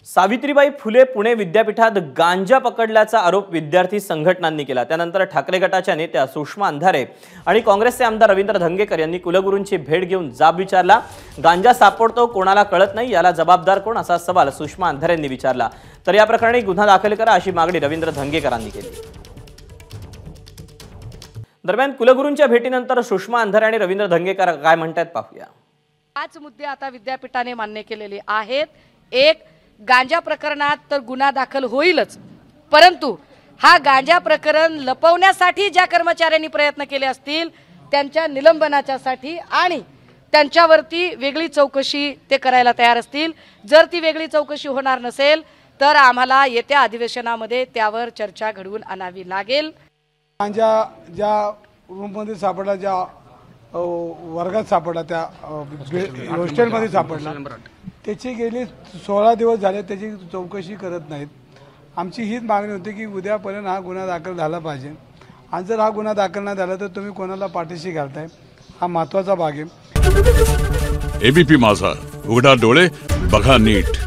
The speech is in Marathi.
सावित्रीबाई फुले पुणे विद्यापीठात गांजा पकडल्याचा आरोप विद्यार्थी संघटनांनी केला। त्यानंतर ठाकरे गटाच्या नेत्या सुषमा अंधारे आणि काँग्रेसचे आमदार रवींद्र धंगेकर यांनी कुलगुरूंची भेट घेऊन जाब विचारला। गांजा सापडतो कोणाला कळत नाही, याला जबाबदार कोण असा सवाल सुषमा अंधारेंनी विचारला। तर या प्रकरणी गुन्हा दाखल करा अशी मागणी रवींद्र धंगेकरांनी केली। दरम्यान कुलगुरूंच्या भेटीनंतर सुषमा अंधारे आणि रवींद्र धंगेकर काय म्हणतात पाहूया। 5 मुद्दे आता विद्यापीठाने मान्य केलेले आहेत। एक, गांजा प्रकरणात तर गुन्हा दाखल होईलच, परंतु हा गांजा प्रकरण लपवण्यासाठी ज्या कर्मचाऱ्यांनी प्रयत्न केले असतील त्यांच्या निलंबनाच्यासाठी आणि त्यांच्यावरती वेगळी चौकशी ते करायला तयार असतील। जर ती वेगळी चौकशी होणार नसेल तर आम्हाला येत्या अधिवेशनामध्ये त्यावर चर्चा घडवून आणावी लागेल। गांजा ज्या रूममध्ये सापडला, ज्या वर्गात सापडला, त्या हॉस्टेलमध्ये सापडला, त्याची गेली 16 दिवस झाले त्याची चौकशी करत नाहीत। आमची हीच मागणी होती की उद्यापर्यंत हा गुन्हा दाखल झाला पाहिजे आणि जर हा गुन्हा दाखल नाही झाला तर तुम्ही कोणाला पाठीशी घालताय, हा महत्त्वाचा भाग आहे। एबीपी माझा, उघडा डोळे बघा नीट।